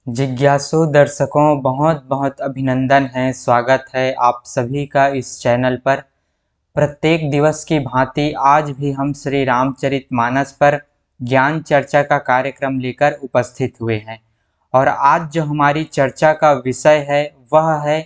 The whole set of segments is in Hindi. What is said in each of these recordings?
जिज्ञासु दर्शकों, बहुत बहुत अभिनंदन है। स्वागत है आप सभी का इस चैनल पर। प्रत्येक दिवस की भांति आज भी हम श्री रामचरितमानस पर ज्ञान चर्चा का कार्यक्रम लेकर उपस्थित हुए हैं। और आज जो हमारी चर्चा का विषय है वह है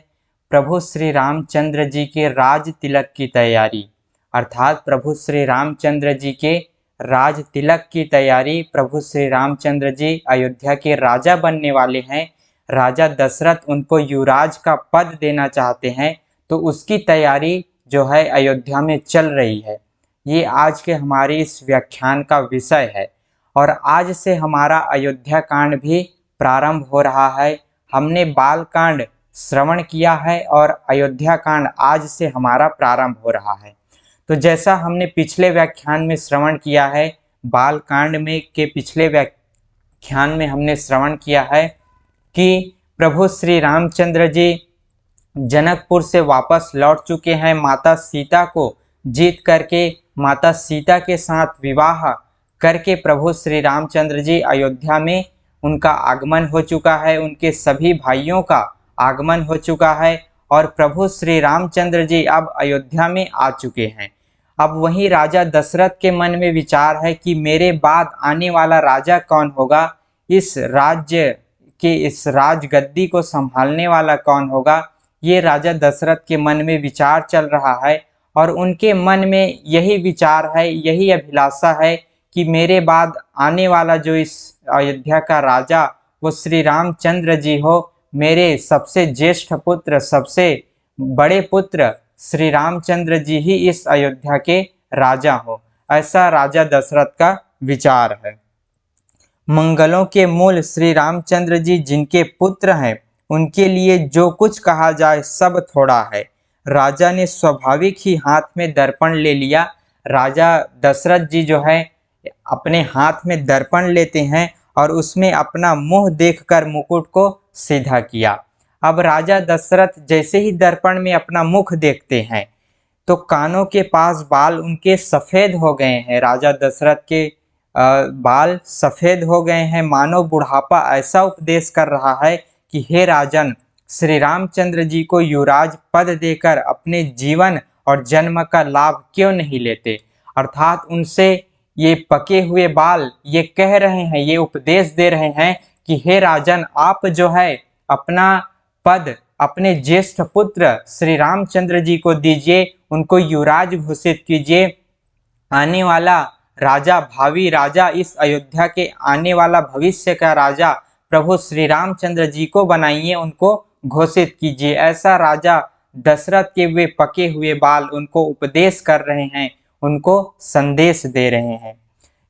प्रभु श्री रामचंद्र जी के राज तिलक की तैयारी। अर्थात प्रभु श्री रामचंद्र जी के राज तिलक की तैयारी। प्रभु श्री रामचंद्र जी अयोध्या के राजा बनने वाले हैं। राजा दशरथ उनको युवराज का पद देना चाहते हैं, तो उसकी तैयारी जो है अयोध्या में चल रही है। ये आज के हमारे इस व्याख्यान का विषय है। और आज से हमारा अयोध्या कांड भी प्रारंभ हो रहा है। हमने बाल कांड श्रवण किया है और अयोध्या कांड आज से हमारा प्रारंभ हो रहा है। तो जैसा हमने पिछले व्याख्यान में श्रवण किया है, बाल कांड में के पिछले व्याख्यान में हमने श्रवण किया है कि प्रभु श्री रामचंद्र जी जनकपुर से वापस लौट चुके हैं। माता सीता को जीत करके, माता सीता के साथ विवाह करके प्रभु श्री रामचंद्र जी अयोध्या में उनका आगमन हो चुका है। उनके सभी भाइयों का आगमन हो चुका है और प्रभु श्री रामचंद्र जी अब अयोध्या में आ चुके हैं। अब वहीं राजा दशरथ के मन में विचार है कि मेरे बाद आने वाला राजा कौन होगा, इस राज्य के इस राजगद्दी को संभालने वाला कौन होगा। ये राजा दशरथ के मन में विचार चल रहा है और उनके मन में यही विचार है, यही अभिलाषा है कि मेरे बाद आने वाला जो इस अयोध्या का राजा वो श्री रामचंद्र जी हो। मेरे सबसे ज्येष्ठ पुत्र, सबसे बड़े पुत्र श्री रामचंद्र जी ही इस अयोध्या के राजा हो, ऐसा राजा दशरथ का विचार है। मंगलों के मूल श्री रामचंद्र जी जिनके पुत्र हैं, उनके लिए जो कुछ कहा जाए सब थोड़ा है। राजा ने स्वाभाविक ही हाथ में दर्पण ले लिया। राजा दशरथ जी जो है अपने हाथ में दर्पण लेते हैं और उसमें अपना मुंह देखकर मुकुट को सीधा किया। अब राजा दशरथ जैसे ही दर्पण में अपना मुख देखते हैं तो कानों के पास बाल उनके सफ़ेद हो गए हैं। राजा दशरथ के बाल सफ़ेद हो गए हैं, मानो बुढ़ापा ऐसा उपदेश कर रहा है कि हे राजन, श्री रामचंद्र जी को युवराज पद देकर अपने जीवन और जन्म का लाभ क्यों नहीं लेते। अर्थात उनसे ये पके हुए बाल ये कह रहे हैं, ये उपदेश दे रहे हैं कि हे राजन, आप जो है अपना पद अपने ज्येष्ठ पुत्र श्री रामचंद्र जी को दीजिए, उनको युवराज घोषित कीजिए। आने वाला राजा, भावी राजा, इस अयोध्या के आने वाला भविष्य का राजा प्रभु श्री रामचंद्र जी को बनाइए, उनको घोषित कीजिए। ऐसा राजा दशरथ के वे पके हुए बाल उनको उपदेश कर रहे हैं, उनको संदेश दे रहे हैं।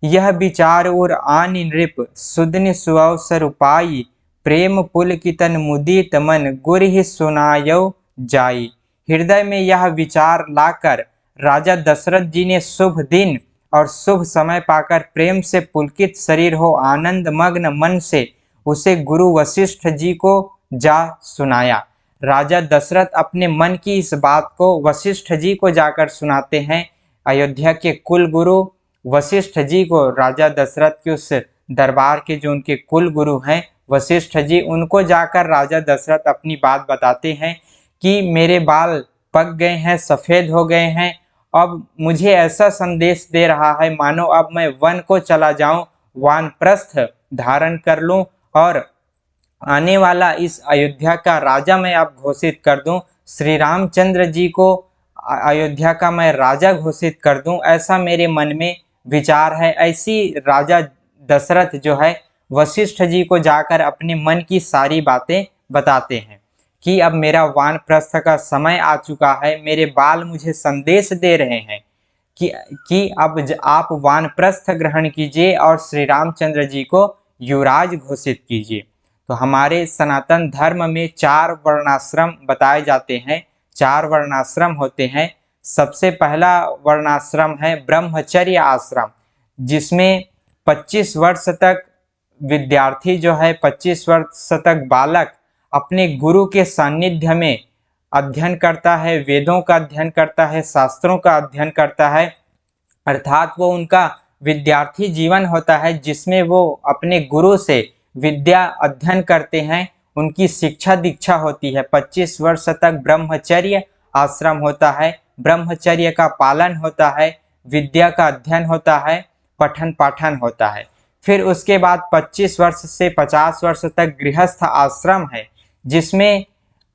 यह विचार और आन नृप सुदन सुअवसर उपाई, प्रेम पुलकितन मुदित मन गुरहि सुनायो जाई। हृदय में यह विचार लाकर राजा दशरथ जी ने शुभ दिन और शुभ समय पाकर प्रेम से पुलकित शरीर हो आनंद मग्न मन से उसे गुरु वशिष्ठ जी को जा सुनाया। राजा दशरथ अपने मन की इस बात को वशिष्ठ जी को जाकर सुनाते हैं। अयोध्या के कुल गुरु वशिष्ठ जी को, राजा दशरथ के उस दरबार के जो उनके कुल गुरु हैं वशिष्ठ जी, उनको जाकर राजा दशरथ अपनी बात बताते हैं कि मेरे बाल पक गए हैं, सफ़ेद हो गए हैं। अब मुझे ऐसा संदेश दे रहा है मानो अब मैं वन को चला जाऊं, वानप्रस्थ धारण कर लूं और आने वाला इस अयोध्या का राजा मैं अब घोषित कर दूं। श्री रामचंद्र जी को अयोध्या का मैं राजा घोषित कर दूं, ऐसा मेरे मन में विचार है। ऐसी राजा दशरथ जो है वशिष्ठ जी को जाकर अपने मन की सारी बातें बताते हैं कि अब मेरा वानप्रस्थ का समय आ चुका है। मेरे बाल मुझे संदेश दे रहे हैं कि अब आप वानप्रस्थ ग्रहण कीजिए और श्री रामचंद्र जी को युवराज घोषित कीजिए। तो हमारे सनातन धर्म में 4 वर्णाश्रम बताए जाते हैं। 4 वर्णाश्रम होते हैं। सबसे पहला वर्णाश्रम है ब्रह्मचर्य आश्रम, जिसमें 25 वर्ष तक विद्यार्थी जो है, 25 वर्ष तक बालक अपने गुरु के सानिध्य में अध्ययन करता है, वेदों का अध्ययन करता है, शास्त्रों का अध्ययन करता है। अर्थात वो उनका विद्यार्थी जीवन होता है जिसमें वो अपने गुरु से विद्या अध्ययन करते हैं, उनकी शिक्षा दीक्षा होती है। 25 वर्ष तक ब्रह्मचर्य आश्रम होता है, ब्रह्मचर्य का पालन होता है, विद्या का अध्ययन होता है, पठन पाठन होता है। फिर उसके बाद 25 वर्ष से 50 वर्ष तक गृहस्थ आश्रम है, जिसमें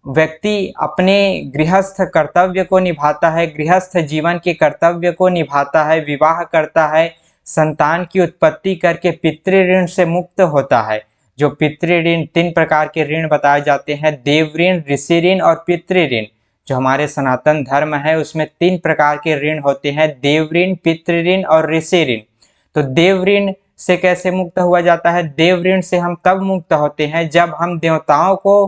व्यक्ति अपने गृहस्थ कर्तव्य को निभाता है, गृहस्थ जीवन के कर्तव्य को निभाता है, विवाह करता है, संतान की उत्पत्ति करके पितृ ऋण से मुक्त होता है। जो पितृ ऋण, 3 प्रकार के ऋण बताए जाते हैं, देव ऋण, ऋषि ऋण और पितृ ऋण। जो हमारे सनातन धर्म है उसमें 3 प्रकार के ऋण होते हैं, देव ऋण, पितृ ऋण और ऋषि ऋण। तो देव ऋण से कैसे मुक्त हुआ जाता है? देव ऋण से हम तब मुक्त होते हैं जब हम देवताओं को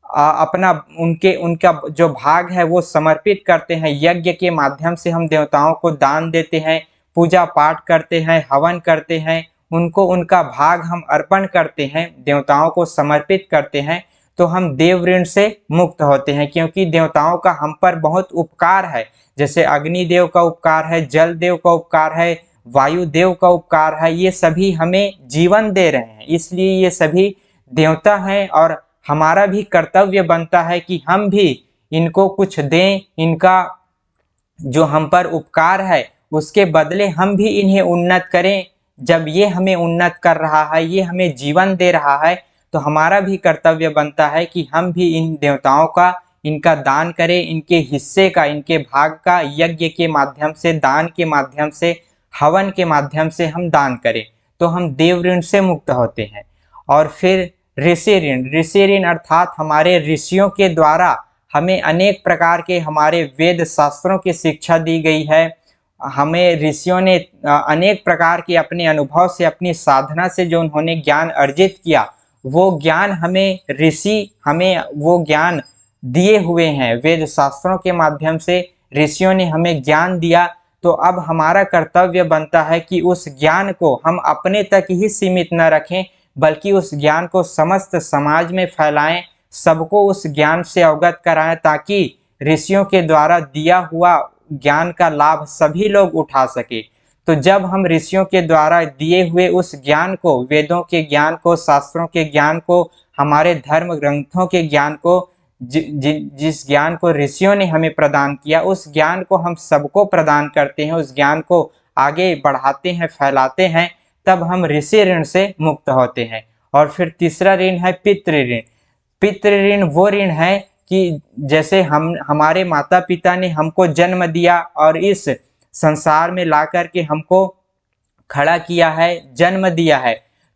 अपना उनका जो भाग है वो समर्पित करते हैं। यज्ञ के माध्यम से हम देवताओं को दान देते हैं, पूजा पाठ करते हैं, हवन करते हैं, उनको उनका भाग हम अर्पण करते हैं, देवताओं को समर्पित करते हैं, तो हम देव ऋण से मुक्त होते हैं। क्योंकि देवताओं का हम पर बहुत उपकार है, जैसे अग्निदेव का उपकार है, जल देव का उपकार है, वायु देव का उपकार है, ये सभी हमें जीवन दे रहे हैं, इसलिए ये सभी देवता हैं और हमारा भी कर्तव्य बनता है कि हम भी इनको कुछ दें, इनका जो हम पर उपकार है उसके बदले हम भी इन्हें उन्नत करें। जब ये हमें उन्नत कर रहा है, ये हमें जीवन दे रहा है, तो हमारा भी कर्तव्य बनता है कि हम भी इन देवताओं का, इनका दान करें, इनके हिस्से का, इनके भाग का यज्ञ के माध्यम से, दान के माध्यम से, हवन के माध्यम से हम दान करें, तो हम देव ऋण से मुक्त होते हैं। और फिर ऋषि ऋण, ऋषि ऋण अर्थात हमारे ऋषियों के द्वारा हमें अनेक प्रकार के हमारे वेद शास्त्रों की शिक्षा दी गई है। हमें ऋषियों ने अनेक प्रकार के अपने अनुभव से, अपनी साधना से जो उन्होंने ज्ञान अर्जित किया, वो ज्ञान हमें ऋषि हमें वो ज्ञान दिए हुए हैं। वेद शास्त्रों के माध्यम से ऋषियों ने हमें ज्ञान दिया, तो अब हमारा कर्तव्य बनता है कि उस ज्ञान को हम अपने तक ही सीमित न रखें, बल्कि उस ज्ञान को समस्त समाज में फैलाएं, सबको उस ज्ञान से अवगत कराएं, ताकि ऋषियों के द्वारा दिया हुआ ज्ञान का लाभ सभी लोग उठा सके। तो जब हम ऋषियों के द्वारा दिए हुए उस ज्ञान को, वेदों के ज्ञान को, शास्त्रों के ज्ञान को, हमारे धर्म ग्रंथों के ज्ञान को, जिस ज्ञान को ऋषियों ने हमें प्रदान किया, उस ज्ञान को हम सबको प्रदान करते हैं, उस ज्ञान को आगे बढ़ाते हैं, फैलाते हैं, तब हम ऋषि ऋण से मुक्त होते हैं। और फिर तीसरा ऋण है पितृ ऋण। पितृ ऋण वो ऋण है कि जैसे हमारे माता पिता ने हमको जन्म दिया और इस संसार में ला करके हमको खड़ा किया है, जन्म दिया है,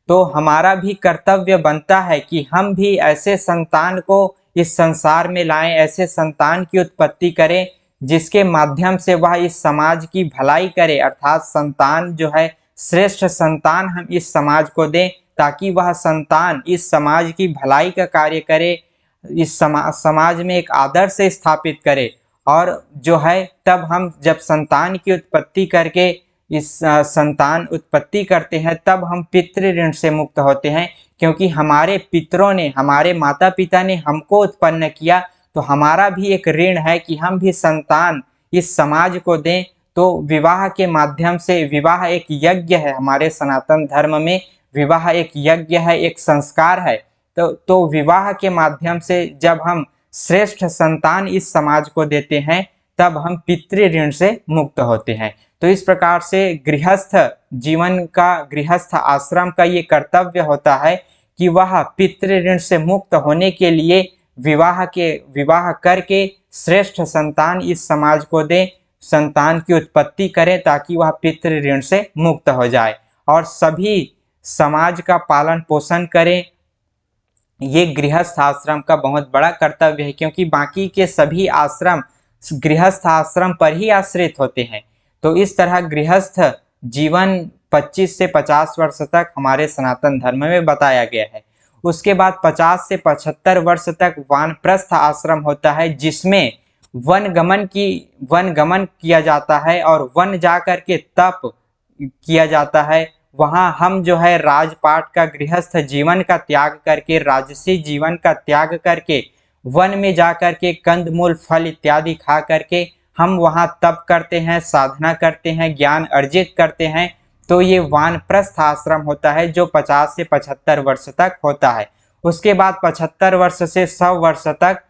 तो हमारा भी कर्तव्य बनता है कि हम भी ऐसे संतान को इस संसार में लाएं, ऐसे संतान की उत्पत्ति करें जिसके माध्यम से वह इस समाज की भलाई करे, अर्थात संतान जो है, श्रेष्ठ संतान हम इस समाज को दें, ताकि वह संतान इस समाज की भलाई का कार्य करे, इस समाज में एक आदर्श स्थापित करे। और जो है, तब हम जब संतान की उत्पत्ति करके इस संतान उत्पत्ति करते हैं, तब हम पितृ ऋण से मुक्त होते हैं। क्योंकि हमारे पितरों ने, हमारे माता पिता ने हमको उत्पन्न किया, तो हमारा भी एक ऋण है कि हम भी संतान इस समाज को दें। तो विवाह के माध्यम से, विवाह एक यज्ञ है, हमारे सनातन धर्म में विवाह एक यज्ञ है, एक संस्कार है। तो विवाह के माध्यम से जब हम श्रेष्ठ संतान इस समाज को देते हैं, तब हम पितृ ऋण से मुक्त होते हैं। तो इस प्रकार से गृहस्थ जीवन का, गृहस्थ आश्रम का ये कर्तव्य होता है कि वह पितृ ऋण से मुक्त होने के लिए विवाह करके श्रेष्ठ संतान इस समाज को दे, संतान की उत्पत्ति करें, ताकि वह पितृ ऋण से मुक्त हो जाए और सभी समाज का पालन पोषण करें। ये गृहस्थ आश्रम का बहुत बड़ा कर्तव्य है, क्योंकि बाकी के सभी आश्रम गृहस्थ आश्रम पर ही आश्रित होते हैं। तो इस तरह गृहस्थ जीवन 25 से 50 वर्ष तक हमारे सनातन धर्म में बताया गया है। उसके बाद 50 से 75 वर्ष तक वानप्रस्थ आश्रम होता है, जिसमें वनगमन किया जाता है और वन जा कर के तप किया जाता है। वहाँ हम जो है राजपाट का, गृहस्थ जीवन का त्याग करके, राजसी जीवन का त्याग करके, वन में जा कर के कंदमूल फल इत्यादि खा करके हम वहाँ तप करते हैं, साधना करते हैं, ज्ञान अर्जित करते हैं, तो ये वानप्रस्थ आश्रम होता है जो 50 से 75 वर्ष तक होता है। उसके बाद 75 वर्ष से 100 वर्ष तक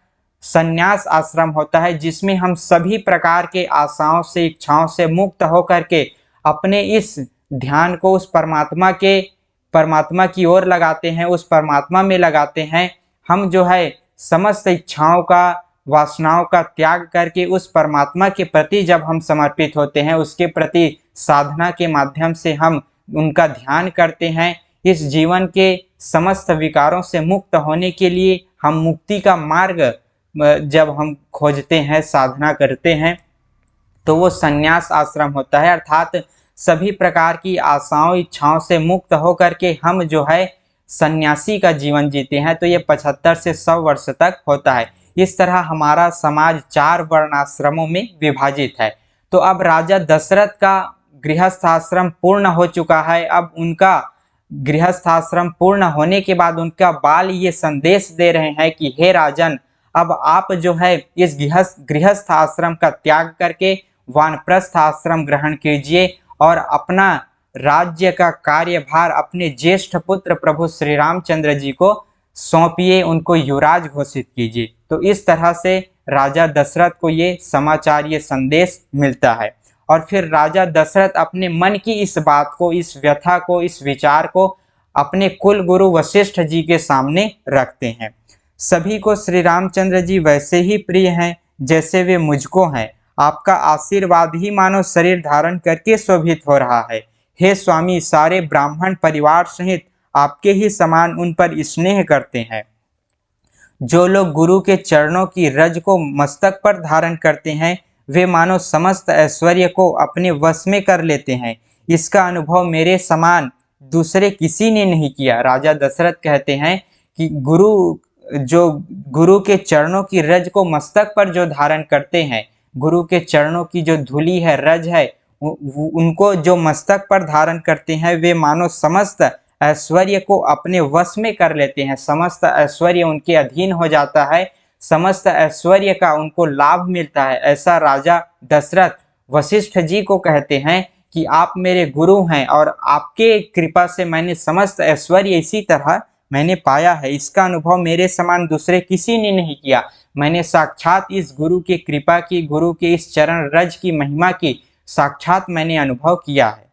संन्यास आश्रम होता है, जिसमें हम सभी प्रकार के आशाओं से इच्छाओं से मुक्त होकर के अपने इस ध्यान को उस परमात्मा की ओर लगाते हैं, उस परमात्मा में लगाते हैं। हम जो है समस्त इच्छाओं का वासनाओं का त्याग करके उस परमात्मा के प्रति जब हम समर्पित होते हैं, उसके प्रति साधना के माध्यम से हम उनका ध्यान करते हैं। इस जीवन के समस्त विकारों से मुक्त होने के लिए हम मुक्ति का मार्ग जब हम खोजते हैं, साधना करते हैं, तो वो संन्यास आश्रम होता है। अर्थात सभी प्रकार की आशाओं इच्छाओं से मुक्त होकर के हम जो है सन्यासी का जीवन जीते हैं। तो ये 75 से 100 वर्ष तक होता है। इस तरह हमारा समाज 4 वर्णाश्रमों में विभाजित है। तो अब राजा दशरथ का गृहस्थ आश्रम पूर्ण हो चुका है। अब उनका गृहस्थ आश्रम पूर्ण होने के बाद उनका बाल ये संदेश दे रहे हैं कि हे राजन, अब आप जो है इस गृहस्थ आश्रम का त्याग करके वानप्रस्थ आश्रम ग्रहण कीजिए और अपना राज्य का कार्यभार अपने ज्येष्ठ पुत्र प्रभु श्री रामचंद्र जी को सौंपिए, उनको युवराज घोषित कीजिए। तो इस तरह से राजा दशरथ को ये समाचार, ये संदेश मिलता है। और फिर राजा दशरथ अपने मन की इस बात को, इस व्यथा को, इस विचार को अपने कुल गुरु वशिष्ठ जी के सामने रखते हैं। सभी को श्री रामचंद्र जी वैसे ही प्रिय हैं जैसे वे मुझको हैं। आपका आशीर्वाद ही मानो शरीर धारण करके शोभित हो रहा है। हे स्वामी, सारे ब्राह्मण परिवार सहित आपके ही समान उन पर स्नेह करते हैं। जो लोग गुरु के चरणों की रज को मस्तक पर धारण करते हैं, वे मानो समस्त ऐश्वर्य को अपने वश में कर लेते हैं। इसका अनुभव मेरे समान दूसरे किसी ने नहीं किया। राजा दशरथ कहते हैं कि गुरु के चरणों की रज को मस्तक पर जो धारण करते हैं, गुरु के चरणों की जो धूली है, रज है, उनको जो मस्तक पर धारण करते हैं, वे मानो समस्त ऐश्वर्य को अपने वश में कर लेते हैं। समस्त ऐश्वर्य उनके अधीन हो जाता है, समस्त ऐश्वर्य का उनको लाभ मिलता है। ऐसा राजा दशरथ वशिष्ठ जी को कहते हैं कि आप मेरे गुरु हैं और आपके कृपा से मैंने समस्त ऐश्वर्य इसी तरह मैंने पाया है। इसका अनुभव मेरे समान दूसरे किसी ने नहीं किया। मैंने साक्षात इस गुरु की कृपा की, गुरु के इस चरण रज की महिमा की साक्षात मैंने अनुभव किया है।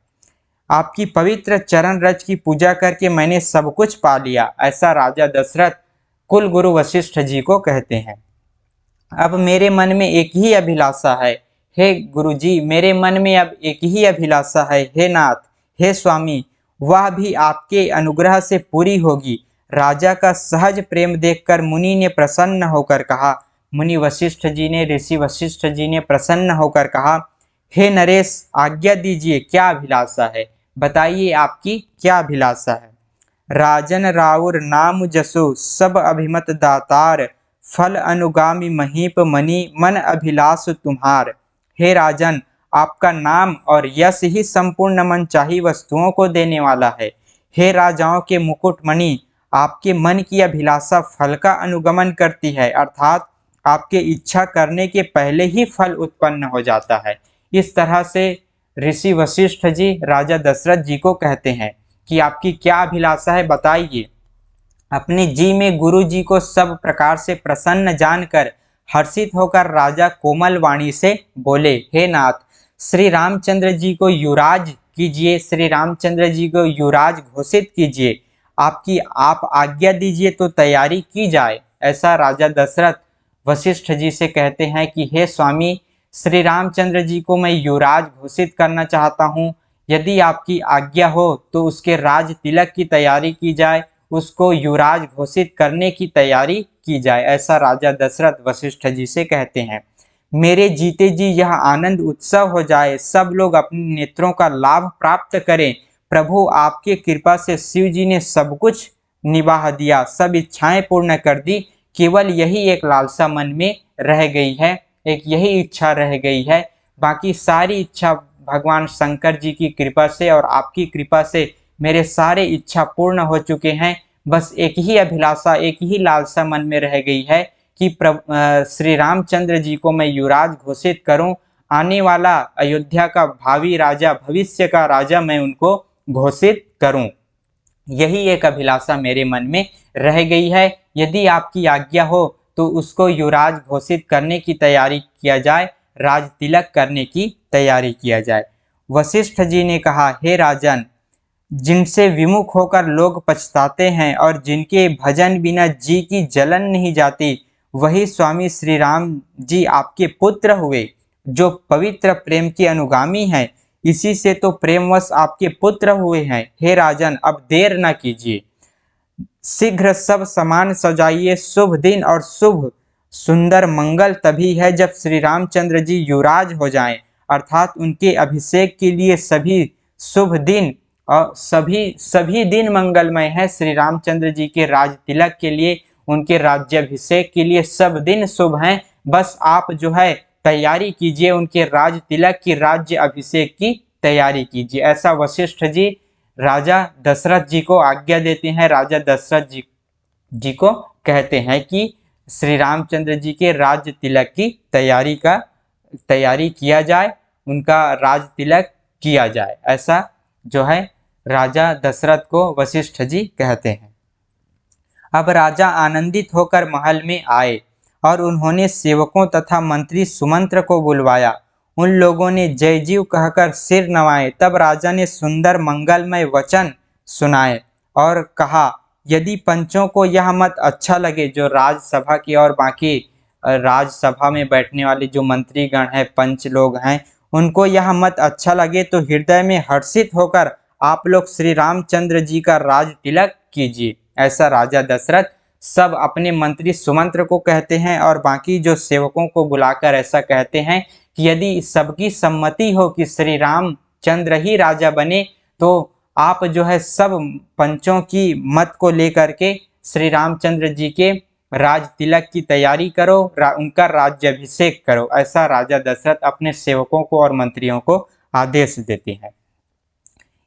आपकी पवित्र चरण रज की पूजा करके मैंने सब कुछ पा लिया। ऐसा राजा दशरथ कुल गुरु वशिष्ठ जी को कहते हैं। अब मेरे मन में एक ही अभिलाषा है, हे गुरुजी, मेरे मन में अब एक ही अभिलाषा है, हे नाथ, हे स्वामी, वह भी आपके अनुग्रह से पूरी होगी। राजा का सहज प्रेम देखकर मुनि ने प्रसन्न होकर कहा, मुनि वशिष्ठ जी ने, ऋषि वशिष्ठ जी ने प्रसन्न होकर कहा, हे नरेश, आज्ञा दीजिए, क्या अभिलाषा है, बताइए आपकी क्या अभिलाषा है। राजन राउर नाम जसो सब अभिमत दातार, फल अनुगामी महीप मणि मन अभिलाष तुम्हार। हे राजन, आपका नाम और यश ही संपूर्ण मनचाही वस्तुओं को देने वाला है। हे राजाओं के मुकुटमणि, आपके मन की अभिलाषा फल का अनुगमन करती है, अर्थात आपके इच्छा करने के पहले ही फल उत्पन्न हो जाता है। इस तरह से ऋषि वशिष्ठ जी राजा दशरथ जी को कहते हैं कि आपकी क्या अभिलाषा है, बताइए। अपने जी में गुरु जी को सब प्रकार से प्रसन्न जानकर हर्षित होकर राजा कोमल वाणी से बोले, हे नाथ, श्री रामचंद्र जी को युवराज कीजिए, श्री रामचंद्र जी को युवराज घोषित कीजिए। आप आज्ञा दीजिए तो तैयारी की जाए। ऐसा राजा दशरथ वशिष्ठ जी से कहते हैं कि हे स्वामी, श्री रामचंद्र जी को मैं युवराज घोषित करना चाहता हूँ। यदि आपकी आज्ञा हो तो उसके राज तिलक की तैयारी की जाए, उसको युवराज घोषित करने की तैयारी की जाए। ऐसा राजा दशरथ वशिष्ठ जी से कहते हैं। मेरे जीते जी यह आनंद उत्सव हो जाए, सब लोग अपने नेत्रों का लाभ प्राप्त करें। प्रभु, आपकी कृपा से शिव जी ने सब कुछ निभा दिया, सब इच्छाएं पूर्ण कर दी। केवल यही एक लालसा मन में रह गई है, एक यही इच्छा रह गई है। बाकी सारी इच्छा भगवान शंकर जी की कृपा से और आपकी कृपा से मेरे सारे इच्छा पूर्ण हो चुके हैं। बस एक ही अभिलाषा, एक ही लालसा मन में रह गई है कि श्री रामचंद्र जी को मैं युवराज घोषित करूं आने वाला अयोध्या का भावी राजा, भविष्य का राजा मैं उनको घोषित करूं। यही एक अभिलाषा मेरे मन में रह गई है। यदि आपकी आज्ञा हो तो उसको युवराज घोषित करने की तैयारी किया जाए, राज तिलक करने की तैयारी किया जाए। वशिष्ठ जी ने कहा, हे राजन, जिनसे विमुख होकर लोग पछताते हैं और जिनके भजन बिना जी की जलन नहीं जाती, वही स्वामी श्री राम जी आपके पुत्र हुए, जो पवित्र प्रेम के अनुगामी हैं। इसी से तो प्रेमवश आपके पुत्र हुए हैं। हे राजन, अब देर न कीजिए, शीघ्र सब सामान सजाइए। शुभ दिन और शुभ सुंदर मंगल तभी है जब श्री रामचंद्र जी युवराज हो जाएं, अर्थात उनके अभिषेक के लिए सभी शुभ दिन और सभी दिन मंगलमय है। श्री रामचंद्र जी के राज तिलक के लिए, उनके राज्याभिषेक के लिए सब दिन शुभ हैं। बस आप जो है तैयारी कीजिए, उनके राज तिलक की, राज्य अभिषेक की तैयारी कीजिए। ऐसा वशिष्ठ जी राजा दशरथ जी को आज्ञा देते हैं। राजा दशरथ जी को कहते हैं कि श्री रामचंद्र जी के राज्य तिलक की तैयारी किया जाए, उनका राज तिलक किया जाए। ऐसा जो है राजा दशरथ को वशिष्ठ जी कहते हैं। अब राजा आनंदित होकर महल में आए और उन्होंने सेवकों तथा मंत्री सुमंत्र को बुलवाया। उन लोगों ने जय जीव कहकर सिर नवाए। तब राजा ने सुंदर मंगलमय वचन सुनाए और कहा, यदि पंचों को यह मत अच्छा लगे, जो राजसभा की और बाकी राजसभा में बैठने वाले जो मंत्रीगण हैं, पंच लोग हैं, उनको यह मत अच्छा लगे तो हृदय में हर्षित होकर आप लोग श्री रामचंद्र जी का राज तिलक कीजिए। ऐसा राजा दशरथ सब अपने मंत्री सुमंत्र को कहते हैं और बाकी जो सेवकों को बुलाकर ऐसा कहते हैं कि यदि सबकी सम्मति हो कि श्री रामचंद्र ही राजा बने, तो आप जो है सब पंचों की मत को लेकर के श्री रामचंद्र जी के राज तिलक की तैयारी करो, उनका राज्याभिषेक करो। ऐसा राजा दशरथ अपने सेवकों को और मंत्रियों को आदेश देते हैं।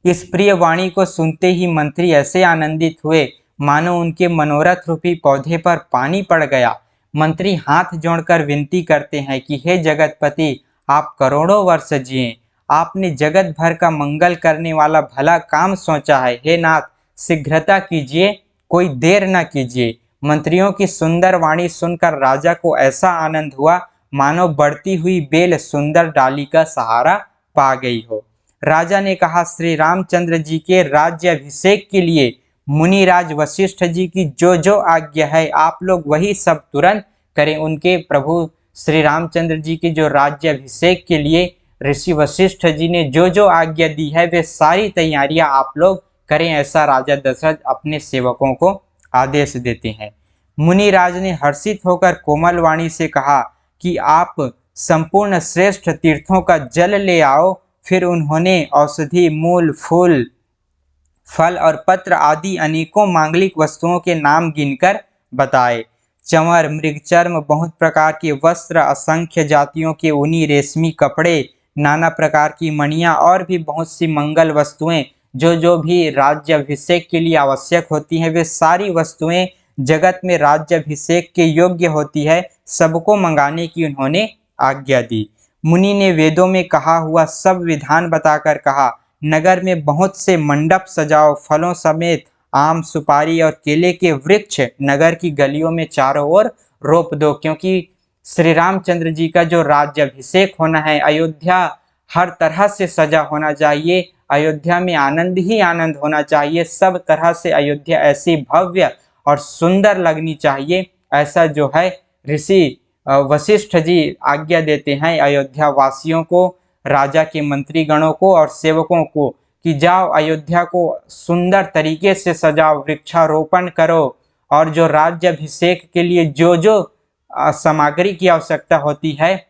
इस प्रिय वाणी को सुनते ही मंत्री ऐसे आनंदित हुए मानो उनके मनोरथ रूपी पौधे पर पानी पड़ गया। मंत्री हाथ जोड़कर विनती करते हैं कि हे जगतपति, आप करोड़ों वर्ष जिए। आपने जगत भर का मंगल करने वाला भला काम सोचा है। हे नाथ, शीघ्रता कीजिए, कोई देर न कीजिए। मंत्रियों की सुंदर वाणी सुनकर राजा को ऐसा आनंद हुआ मानो बढ़ती हुई बेल सुंदर डाली का सहारा पा गई हो। राजा ने कहा, श्री रामचंद्र जी के राज्याभिषेक के लिए मुनिराज वशिष्ठ जी की जो जो आज्ञा है, आप लोग वही सब तुरंत करें। उनके प्रभु श्री रामचंद्र जी के जो राज्याभिषेक के लिए ऋषि वशिष्ठ जी ने जो जो आज्ञा दी है, वे सारी तैयारियां आप लोग करें। ऐसा राजा दशरथ अपने सेवकों को आदेश देते हैं। मुनिराज ने हर्षित होकर कोमल वाणी से कहा कि आप संपूर्ण श्रेष्ठ तीर्थों का जल ले आओ। फिर उन्होंने औषधि, मूल, फूल, फल और पत्र आदि अनेकों मांगलिक वस्तुओं के नाम गिनकर बताए। चंवर, मृगचर्म, बहुत प्रकार के वस्त्र, असंख्य जातियों के ऊनी रेशमी कपड़े, नाना प्रकार की मणियां और भी बहुत सी मंगल वस्तुएं जो जो भी राज्याभिषेक के लिए आवश्यक होती हैं, वे सारी वस्तुएं जगत में राज्याभिषेक के योग्य होती है, सबको मंगाने की उन्होंने आज्ञा दी। मुनि ने वेदों में कहा हुआ सब विधान बताकर कहा, नगर में बहुत से मंडप सजाओ, फलों समेत आम, सुपारी और केले के वृक्ष नगर की गलियों में चारों ओर रोप दो, क्योंकि श्री रामचंद्र जी का जो राज्याभिषेक होना है, अयोध्या हर तरह से सजा होना चाहिए। अयोध्या में आनंद ही आनंद होना चाहिए। सब तरह से अयोध्या ऐसी भव्य और सुंदर लगनी चाहिए। ऐसा जो है ऋषि वशिष्ठ जी आज्ञा देते हैं अयोध्या वासियों को, राजा के मंत्री गणों को और सेवकों को कि जाओ अयोध्या को सुंदर तरीके से सजाओ, वृक्षारोपण करो और जो राज्याभिषेक के लिए जो जो सामग्री की आवश्यकता होती है,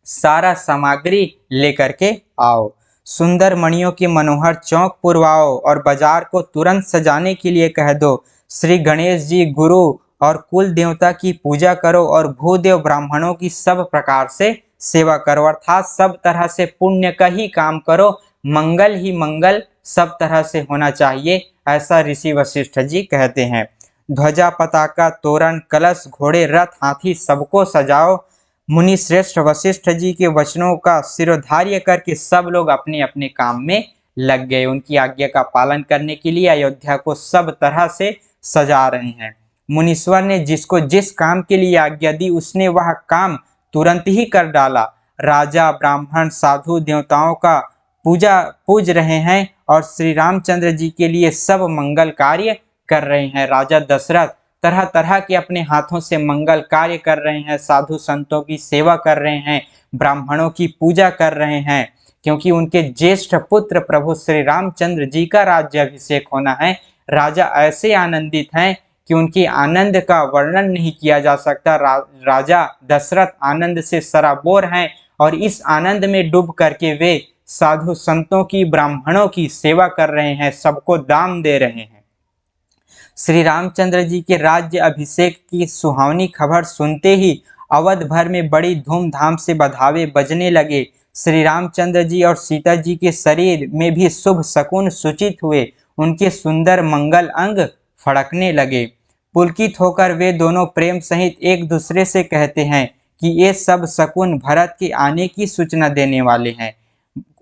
सारा सामग्री लेकर के आओ। सुंदर मणियों के मनोहर चौक पुरवाओ और बाजार को तुरंत सजाने के लिए कह दो। श्री गणेश जी, गुरु और कुल देवता की पूजा करो और भूदेव ब्राह्मणों की सब प्रकार से सेवा करो, अर्थात सब तरह से पुण्य का ही काम करो, मंगल ही मंगल सब तरह से होना चाहिए। ऐसा ऋषि वशिष्ठ जी कहते हैं। ध्वजा, पताका, तोरण, कलश, घोड़े, रथ, हाथी सबको सजाओ। मुनि श्रेष्ठ वशिष्ठ जी के वचनों का शिरोधार्य करके सब लोग अपने अपने काम में लग गए। उनकी आज्ञा का पालन करने के लिए अयोध्या को सब तरह से सजा रहे हैं। मुनीश्वर ने जिसको जिस काम के लिए आज्ञा दी उसने वह काम तुरंत ही कर डाला। राजा ब्राह्मण साधु देवताओं का पूज रहे हैं और श्री रामचंद्र जी के लिए सब मंगल कार्य कर रहे हैं। राजा दशरथ तरह तरह के अपने हाथों से मंगल कार्य कर रहे हैं, साधु संतों की सेवा कर रहे हैं, ब्राह्मणों की पूजा कर रहे हैं, क्योंकि उनके ज्येष्ठ पुत्र प्रभु श्री रामचंद्र जी का राज्याभिषेक होना है। राजा ऐसे आनंदित हैं कि उनके आनंद का वर्णन नहीं किया जा सकता। राजा दशरथ आनंद से सराबोर हैं और इस आनंद में डूब करके वे साधु संतों की, ब्राह्मणों की सेवा कर रहे हैं, सबको दान दे रहे हैं। श्री रामचंद्र जी के राज्य अभिषेक की सुहावनी खबर सुनते ही अवध भर में बड़ी धूमधाम से बधावे बजने लगे। श्री रामचंद्र जी और सीता जी के शरीर में भी शुभ शकुन सूचित हुए। उनके सुंदर मंगल अंग फड़कने लगे। पुलकित होकर वे दोनों प्रेम सहित एक दूसरे से कहते हैं कि ये सब शकुन भरत के आने की सूचना देने वाले हैं।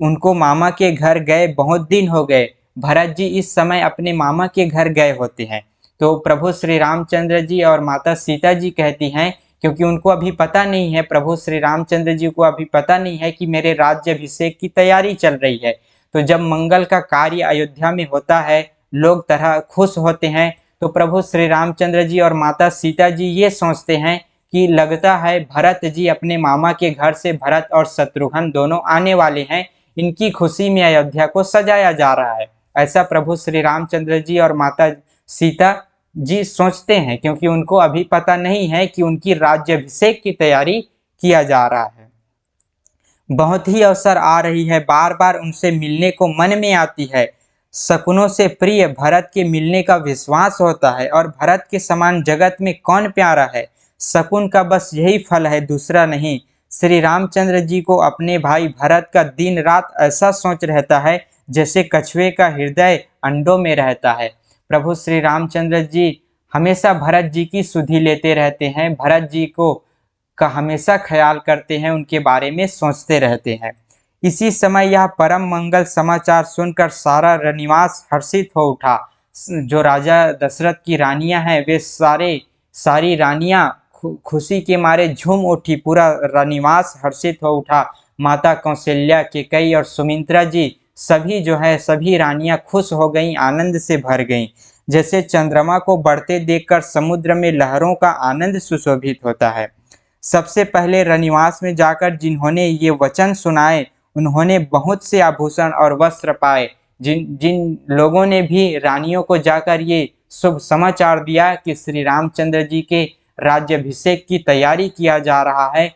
उनको मामा के घर गए बहुत दिन हो गए। भरत जी इस समय अपने मामा के घर गए होते हैं। तो प्रभु श्री रामचंद्र जी और माता सीता जी कहती हैं, क्योंकि उनको अभी पता नहीं है, प्रभु श्री रामचंद्र जी को अभी पता नहीं है कि मेरे राज्याभिषेक की तैयारी चल रही है। तो जब मंगल का कार्य अयोध्या में होता है, लोग तरह खुश होते हैं, तो प्रभु श्री रामचंद्र जी और माता सीता जी ये सोचते हैं कि लगता है भरत जी अपने मामा के घर से, भरत और शत्रुघ्न दोनों आने वाले हैं, इनकी खुशी में अयोध्या को सजाया जा रहा है। ऐसा प्रभु श्री रामचंद्र जी और माता सीता जी सोचते हैं, क्योंकि उनको अभी पता नहीं है कि उनकी राज्याभिषेक की तैयारी किया जा रहा है। बहुत ही अवसर आ रही है, बार बार उनसे मिलने को मन में आती है। शकुनों से प्रिय भरत के मिलने का विश्वास होता है, और भरत के समान जगत में कौन प्यारा है। शकुन का बस यही फल है, दूसरा नहीं। श्री रामचंद्र जी को अपने भाई भरत का दिन रात ऐसा सोच रहता है जैसे कछुए का हृदय अंडों में रहता है। प्रभु श्री रामचंद्र जी हमेशा भरत जी की सुधि लेते रहते हैं, भरत जी को का हमेशा ख्याल करते हैं, उनके बारे में सोचते रहते हैं। इसी समय यह परम मंगल समाचार सुनकर सारा रनिवास हर्षित हो उठा। जो राजा दशरथ की रानियां हैं, वे सारी रानियां खुशी के मारे झूम उठी। पूरा रनिवास हर्षित हो उठा। माता कौशल्या, केकई और सुमित्रा जी सभी सभी रानियां खुश हो गईं, आनंद से भर गईं। जैसे चंद्रमा को बढ़ते देखकर समुद्र में लहरों का आनंद सुशोभित होता है। सबसे पहले रनिवास में जाकर जिन्होंने ये वचन सुनाए, उन्होंने बहुत से आभूषण और वस्त्र पाए। जिन जिन लोगों ने भी रानियों को जाकर ये शुभ समाचार दिया कि श्री रामचंद्र जी के राज्याभिषेक की तैयारी किया जा रहा है,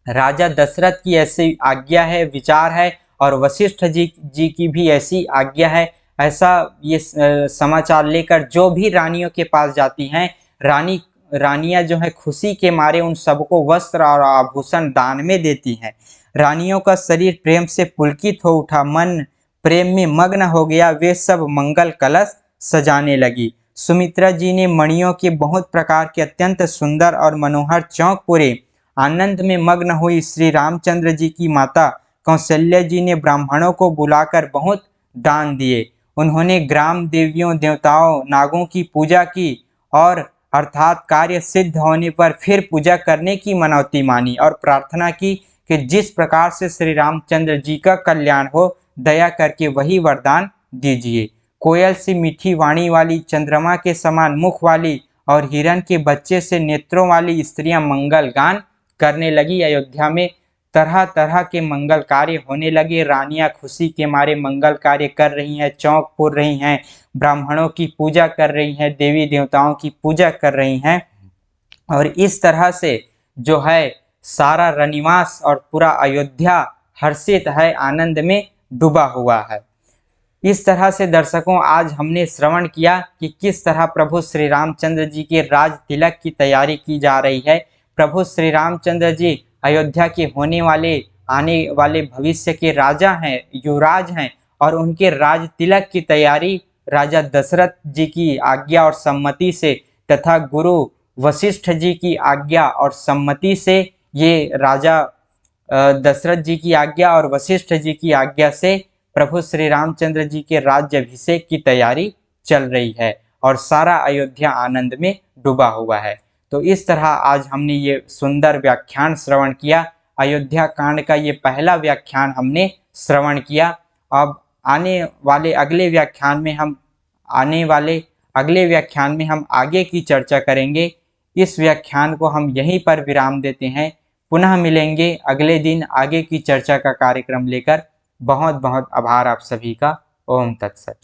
राजा दशरथ की ऐसी आज्ञा है, विचार है, और वशिष्ठ जी की भी ऐसी आज्ञा है, ऐसा ये समाचार लेकर जो भी रानियों के पास जाती हैं, रानियां जो है खुशी के मारे उन सबको वस्त्र और आभूषण दान में देती हैं। रानियों का शरीर प्रेम से पुलकित हो उठा, मन प्रेम में मग्न हो गया। वे सब मंगल कलश सजाने लगी। सुमित्रा जी ने मणियों के बहुत प्रकार के अत्यंत सुंदर और मनोहर चौक पूरे। आनंद में मग्न हुई श्री रामचंद्र जी की माता कौशल्या जी ने ब्राह्मणों को बुलाकर बहुत दान दिए। उन्होंने ग्राम देवियों, देवताओं, नागों की पूजा की और अर्थात कार्य सिद्ध होने पर फिर पूजा करने की मनौती मानी और प्रार्थना की कि जिस प्रकार से श्री रामचंद्र जी का कल्याण हो, दया करके वही वरदान दीजिए। कोयल सी मीठी वाणी वाली, चंद्रमा के समान मुख वाली और हिरण के बच्चे से नेत्रों वाली स्त्रियां मंगल गान करने लगी। अयोध्या में तरह तरह के मंगल कार्य होने लगे। रानियां खुशी के मारे मंगल कार्य कर रही हैं, चौक पूर रही हैं, ब्राह्मणों की पूजा कर रही हैं, देवी देवताओं की पूजा कर रही हैं, और इस तरह से जो है सारा रनिवास और पूरा अयोध्या हर्षित है, आनंद में डूबा हुआ है। इस तरह से दर्शकों, आज हमने श्रवण किया कि किस तरह प्रभु श्री रामचंद्र जी के राज तिलक की तैयारी की जा रही है। प्रभु श्री रामचंद्र जी अयोध्या के होने वाले, आने वाले भविष्य के राजा हैं, युवराज हैं, और उनके राज तिलक की तैयारी राजा दशरथ जी की आज्ञा और सम्मति से तथा गुरु वशिष्ठ जी की आज्ञा और सम्मति से ये राजा दशरथ जी की आज्ञा और वशिष्ठ जी की आज्ञा से प्रभु श्री रामचंद्र जी के राज्याभिषेक की तैयारी चल रही है और सारा अयोध्या आनंद में डूबा हुआ है। तो इस तरह आज हमने ये सुंदर व्याख्यान श्रवण किया। अयोध्या कांड का ये पहला व्याख्यान हमने श्रवण किया। अब आने वाले अगले व्याख्यान में हम आगे की चर्चा करेंगे। इस व्याख्यान को हम यहीं पर विराम देते हैं। पुनः मिलेंगे अगले दिन आगे की चर्चा का कार्यक्रम लेकर। बहुत बहुत आभार आप सभी का। ओम तत्सत।